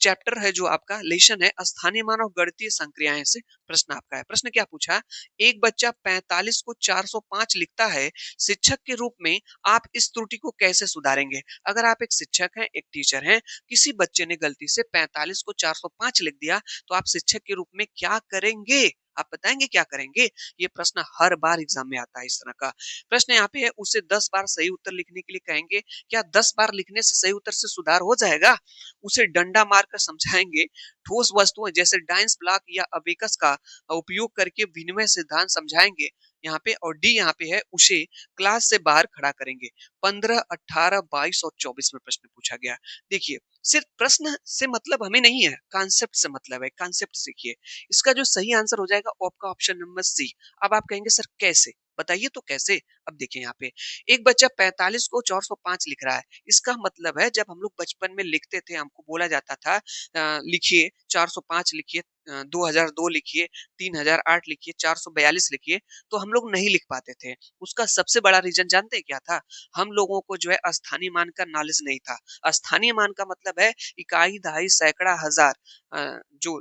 चैप्टर है जो आपका लेसन है स्थानीय मान और गणितीय संक्रियाएं से प्रश्न आपका है। प्रश्न क्या पूछा, एक बच्चा 45 को 405 लिखता है, शिक्षक के रूप में आप इस त्रुटि को कैसे सुधारेंगे। अगर आप एक शिक्षक हैं, एक टीचर हैं, किसी बच्चे ने गलती से 45 को 405 लिख दिया, तो आप शिक्षक के रूप में क्या करेंगे? आप बताएंगे क्या करेंगे। ये प्रश्न हर बार एग्जाम में आता है इस तरह का प्रश्न। यहाँ पे है उसे 10 बार सही उत्तर लिखने के लिए कहेंगे, क्या 10 बार लिखने से सही उत्तर से सुधार हो जाएगा? उसे डंडा मारकर समझाएंगे, ठोस वस्तुएं जैसे डाइंस ब्लॉक या अबेकस का उपयोग करके विनिमय सिद्धांत समझाएंगे, यहाँ पे और डी यहाँ पे है उसे क्लास से बाहर खड़ा करेंगे। 15, 18, 22 और 24 में प्रश्न पूछा गया। देखिए, सिर्फ प्रश्न से मतलब हमें नहीं है, कॉन्सेप्ट से मतलब है। कॉन्सेप्ट सीखिए। इसका जो सही आंसर हो जाएगा वो आपका ऑप्शन नंबर सी। अब आप कहेंगे सर कैसे? बताइए तो कैसे? अब देखिए यहाँ पे एक बच्चा 45 को 405 लिख रहा है। इसका मतलब है जब हम लोग बचपन में लिखते थे हमको बोला जाता था लिखिए 405 लिखिए 2002 लिखिए 3008 लिखिए 442 लिखिए तो हम लोग नहीं लिख पाते थे। उसका सबसे बड़ा रीजन जानते हैं क्या था? हम लोगों को जो है स्थानीय मान का नॉलेज नहीं था। स्थानीय मान का मतलब है इकाई, दहाई, सैकड़ा, हजार जो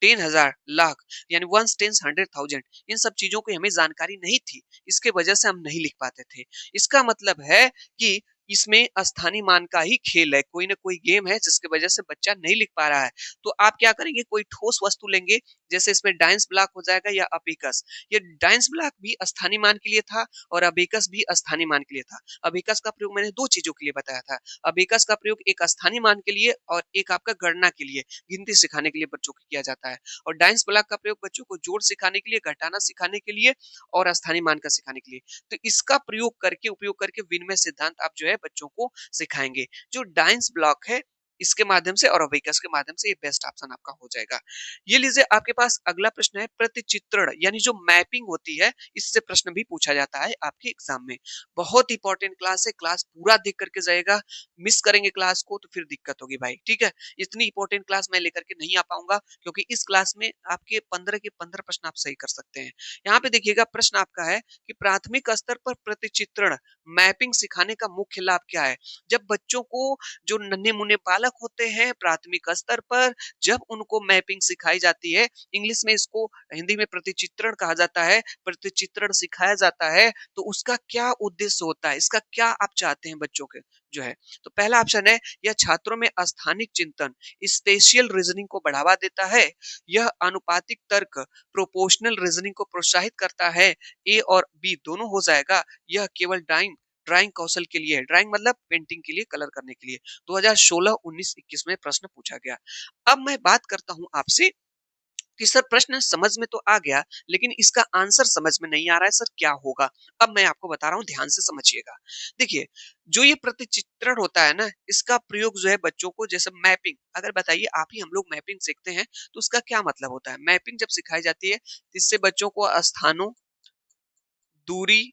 10,000 लाख यानी वंस टेंस 100,000 इन सब चीजों की हमें जानकारी नहीं थी। इसके वजह से हम नहीं लिख पाते थे। इसका मतलब है कि इसमें स्थानीय मान का ही खेल है। कोई ना कोई गेम है जिसकी वजह से बच्चा नहीं लिख पा रहा है। तो आप क्या करेंगे कोई ठोस वस्तु लेंगे जैसे इसमें डाइंस ब्लॉक हो जाएगा या अबेकस। ये डाइंस ब्लॉक भी स्थानीय मान के लिए था और अबेकस भी स्थानीय मान के लिए था। अबेकस का प्रयोग मैंने दो चीजों के लिए बताया था। अबेकस का प्रयोग एक स्थानीय मान के लिए और एक आपका गणना के लिए गिनती सिखाने के लिए बच्चों को किया जाता है। और डाइंस ब्लॉक का प्रयोग बच्चों को जोड़ सिखाने के लिए, घटाना सिखाने के लिए और स्थानीय मान का सिखाने के लिए। तो इसका प्रयोग करके उपयोग करके विनिमय सिद्धांत आप जो है बच्चों को सिखाएंगे। जो डाइंस ब्लॉक है इसके माध्यम से और अबेकस के माध्यम से ये बेस्ट ऑप्शन आपका हो जाएगा। ये लीजिए आपके पास अगला प्रश्न है प्रतिचित्रण यानी जो मैपिंग होती है इससे प्रश्न भी पूछा जाता है आपके एग्जाम में। बहुत इंपॉर्टेंट क्लास है, क्लास पूरा देख करके जाएगा। मिस करेंगे क्लास को तो फिर दिक्कत होगी भाई, ठीक है। इतनी इंपॉर्टेंट क्लास मैं लेकर के नहीं आ पाऊंगा क्योंकि इस क्लास में आपके 15 के 15 प्रश्न आप सही कर सकते हैं। यहाँ पे देखिएगा प्रश्न आपका है कि प्राथमिक स्तर पर प्रतिचित्रण मैपिंग सिखाने का मुख्य लाभ क्या है? जब बच्चों को जो नन्हे मुन्ने बालक होते हैं प्राथमिक स्तर पर जब उनको मैपिंग सिखाई जाती है, इंग्लिश में इसको हिंदी में प्रतिचित्रण कहा जाता है, प्रतिचित्रण सिखाया जाता है तो उसका क्या उद्देश्य होता है? इसका क्या आप चाहते हैं बच्चों के जो है? तो पहला ऑप्शन है यह छात्रों में स्थानिक चिंतन स्पेशियल रीजनिंग को बढ़ावा देता है। यह अनुपातिक तर्क प्रोपोर्शनल रीजनिंग को प्रोत्साहित करता है। ए और बी दोनों हो जाएगा। यह केवल ड्राइंग ड्राइंग कौशल के लिए है। ड्राइंग मतलब पेंटिंग के लिए, कलर करने के लिए। 2016, 19, 21 में प्रश्न पूछा गया। अब मैं बात करता हूं आपसे कि सर प्रश्न समझ में तो आ गया लेकिन इसका आंसर समझ में नहीं आ रहा है सर क्या होगा। अब मैं आपको बता रहा हूं ध्यान से समझिएगा। देखिए जो ये प्रतिचित्रण होता है ना इसका प्रयोग जो है बच्चों को जैसे मैपिंग अगर बताइए आप ही हम लोग मैपिंग सीखते हैं तो उसका क्या मतलब होता है। मैपिंग जब सिखाई जाती है तो इससे बच्चों को स्थानों, दूरी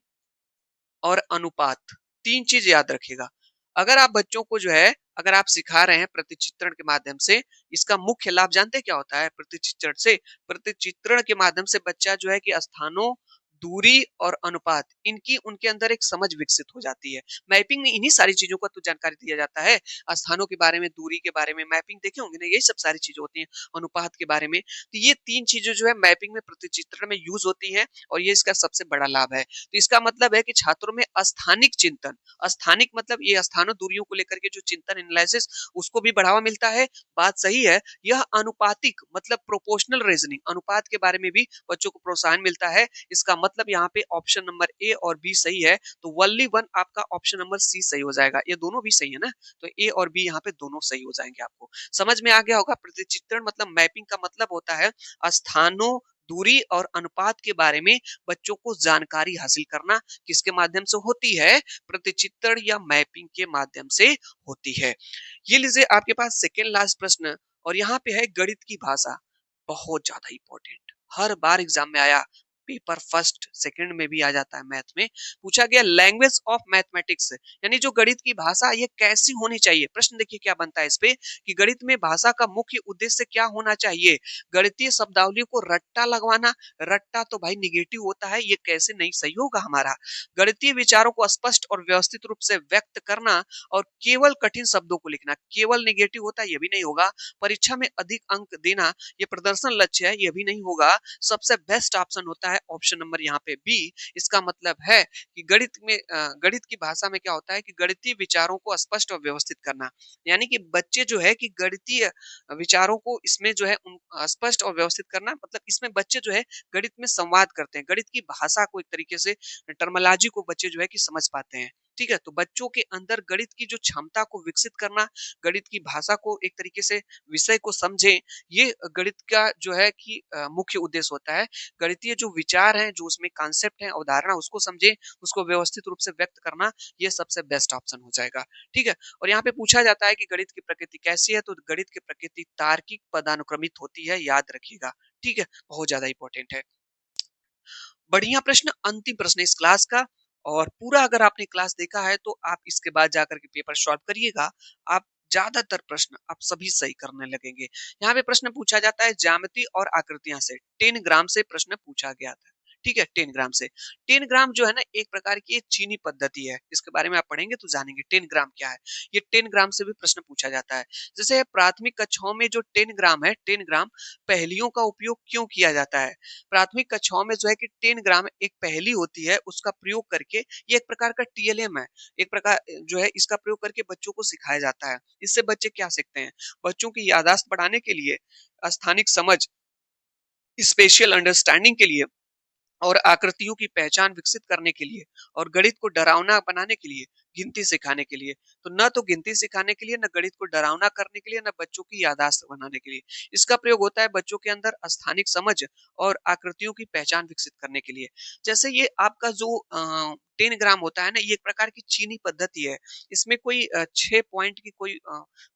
और अनुपात तीन चीज याद रखिएगा। अगर आप बच्चों को जो है अगर आप सिखा रहे हैं प्रतिचित्रण के माध्यम से इसका मुख्य लाभ जानते हैं क्या होता है प्रतिचित्रण से। प्रतिचित्रण के माध्यम से बच्चा जो है कि स्थानों, दूरी और अनुपात इनकी उनके अंदर एक समझ विकसित हो जाती है। मैपिंग में इन्हीं सारी चीजों का तो जानकारी दिया जाता है। स्थानों के बारे में, दूरी के बारे में मैपिंग देखे होंगे ना, यही सब सारी चीजें होती हैं। अनुपात के बारे में तो ये तीन चीजें जो है मैपिंग में प्रतिचित्रण में यूज होती हैं और ये इसका सबसे बड़ा लाभ है। तो इसका मतलब है कि छात्रों में स्थानिक चिंतन, स्थानिक मतलब ये स्थानों दूरियों को लेकर के जो चिंतन एनालिसिस उसको भी बढ़ावा मिलता है। बात सही है। यह अनुपातिक मतलब प्रोपोर्शनल रीजनिंग अनुपात के बारे में भी बच्चों को प्रोत्साहन मिलता है। इसका मतलब यहाँ पे ऑप्शन नंबर ए और बी सही है तो वनली वन आपका ऑप्शन नंबर सी सही हो जाएगा। ये दोनों भी सही है ना तो ए और बी यहाँ पे दोनों सही हो जाएंगे। आपको समझ में आ गया होगा। प्रतिचित्रण मतलब मैपिंग का मतलब होता है स्थानों, दूरी और अनुपात के बारे में बच्चों को जानकारी हासिल करना। किसके माध्यम से होती है? प्रतिचित्रण या मैपिंग के माध्यम से होती है। ये लीजिए आपके पास सेकेंड लास्ट प्रश्न और यहाँ पे है गणित की भाषा। बहुत ज्यादा इंपॉर्टेंट, हर बार एग्जाम में आया, पेपर फर्स्ट सेकंड में भी आ जाता है। मैथ में पूछा गया लैंग्वेज ऑफ मैथमेटिक्स यानी जो गणित की भाषा ये कैसी होनी चाहिए। प्रश्न देखिए क्या बनता है इस पे कि गणित में भाषा का मुख्य उद्देश्य क्या होना चाहिए। गणितीय शब्दावली को रट्टा लगवाना, रट्टा तो भाई निगेटिव होता है, ये कैसे नहीं सही होगा हमारा। गणितीय विचारों को स्पष्ट और व्यवस्थित रूप से व्यक्त करना और केवल कठिन शब्दों को लिखना, केवल निगेटिव होता है ये भी नहीं होगा। परीक्षा में अधिक अंक देना ये प्रदर्शन लक्ष्य है ये भी नहीं होगा। सबसे बेस्ट ऑप्शन होता है ऑप्शन नंबर यहाँ पे बी। इसका मतलब है कि गणित में गणित की भाषा में क्या होता है कि गणितीय विचारों को स्पष्ट और व्यवस्थित करना। यानी कि बच्चे जो है कि गणितीय विचारों को इसमें जो है स्पष्ट और व्यवस्थित करना मतलब इसमें बच्चे जो है गणित में संवाद करते हैं। गणित की भाषा को एक तरीके से टर्मोलॉजी को बच्चे जो है कि समझ पाते हैं। ठीक है? तो बच्चों के अंदर गणित की जो क्षमता को विकसित करना, गणित की भाषा को एक तरीके से विषय को समझें, ये गणित का जो है कि मुख्य उद्देश्य होता है। गणितीय जो विचार हैं, जो उसमें कॉन्सेप्ट हैं, अवधारणा उसको समझें, उसको व्यवस्थित रूप से व्यक्त करना, ये सबसे बेस्ट ऑप्शन हो जाएगा। ठीक है? और यहाँ पे पूछा जाता है कि गणित की प्रकृति कैसी है? तो गणित की प्रकृति तार्किक पदानुक्रमित होती है, याद रखिएगा। ठीक है? बहुत ज़्यादा इम्पोर्टेंट है। बढ़िया प्रश्न, अंतिम प्रश्न इस क्लास का, और पूरा अगर आपने क्लास देखा है तो आप इसके बाद जाकर के पेपर सॉल्व करिएगा। आप ज्यादातर प्रश्न आप सभी सही करने लगेंगे। यहाँ पे प्रश्न पूछा जाता है ज्यामिति और आकृतियां से, 10 ग्राम से प्रश्न पूछा गया था। ठीक है, 10 ग्राम से। 10 ग्राम जो है ना, एक प्रकार की एक चीनी पद्धति है, इसके बारे में आप पढ़ेंगे तो जानेंगे 10 ग्राम क्या है। ये 10 ग्राम से भी प्रश्न पूछा जाता है। जैसे प्राथमिक कक्षाओं में जो 10 ग्राम है, 10 ग्राम पहेलियों का उपयोग क्यों किया जाता है? प्राथमिक कक्षाओं में जो है कि 10 ग्राम एक पहेली होती है, उसका प्रयोग करके, ये एक प्रकार का टीएलएम है, एक प्रकार जो है इसका प्रयोग करके बच्चों को सिखाया जाता है। इससे बच्चे क्या सीखते हैं? बच्चों की याददाश्त बढ़ाने के लिए, स्थानिक समझ, स्पेशल अंडरस्टैंडिंग के लिए, और आकृतियों की पहचान विकसित करने के लिए, और गणित को डरावना बनाने के लिए, गिनती सिखाने के लिए। तो न तो गिनती सिखाने के लिए, न गणित को डरावना करने के लिए, न बच्चों की याददाश्त बनाने के लिए। इसका प्रयोग होता है बच्चों के अंदर स्थानिक समझ और आकृतियों की पहचान विकसित करने के लिए। जैसे ये आपका जो 10 ग्राम होता है ना, ये एक प्रकार की चीनी पद्धति है। इसमें कोई 6 पॉइंट की कोई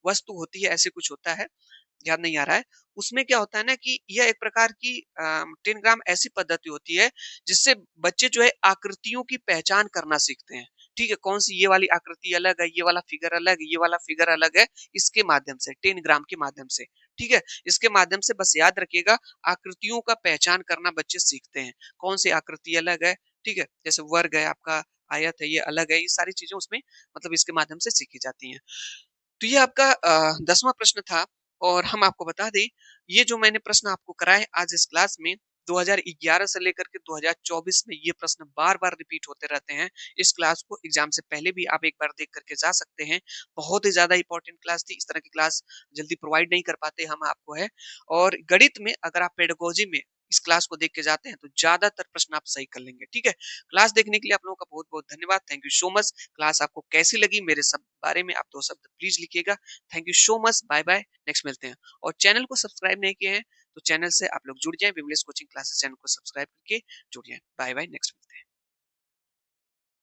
वस्तु होती है, ऐसे कुछ होता है, याद नहीं आ रहा है। उसमें क्या होता है ना कि यह एक प्रकार की 10 ग्राम ऐसी पद्धति होती है, जिससे बच्चे जो है आकृतियों की पहचान करना सीखते हैं। ठीक है? कौन-सी ये वाली आकृति अलग है, ये वाला फिगर अलग है, ये वाला फिगर अलग है, इसके माध्यम से, 10 ग्राम के माध्यम से। ठीक है? इसके माध्यम से बस याद रखिएगा, आकृतियों का पहचान करना बच्चे सीखते हैं। कौन-सी आकृति अलग है, ठीक है? जैसे वर्ग है आपका, आयत है, ये अलग है, ये सारी चीज़ें उसमें मतलब इसके माध्यम से सीखी जाती हैं। तो ये आपका 10वां प्रश्न था, और हम आपको बता दें, ये जो मैंने प्रश्न आपको कराए आज इस क्लास में, 2011 से लेकर के 2024 में ये प्रश्न बार-बार रिपीट होते रहते हैं। इस क्लास को एग्ज़ाम से पहले भी आप एक बार देख कर के जा सकते हैं। बहुत ही ज़्यादा इम्पोर्टेंट क्लास थी, इस तरह की क्लास जल्दी प्रोवाइड नहीं कर पाते हम आपको, है। और गणित में अगर आप पेडागोजी में इस क्लास को देख के जाते हैं, तो ज़्यादातर प्रश्न आप सही कर लेंगे, ठीक है? क्लास देखने के लिए आप लोगों का बहुत-बहुत धन्यवाद। Thank you so much. Class आपको कैसी लगी, मेरे सब बारे में आप 2 शब्द प्लीज़ लिखिएगा। Thank you so much, bye-bye, next मिलते हैं। और चैनल को सब्सक्राइब नहीं किए हैं, तो चैनल से आप लोग जुड़ जाएँ, विमलेश कोचिंग क्लासेस चैनल को सब्सक्राइब करके जुड़ जाएँ। Bye-bye, next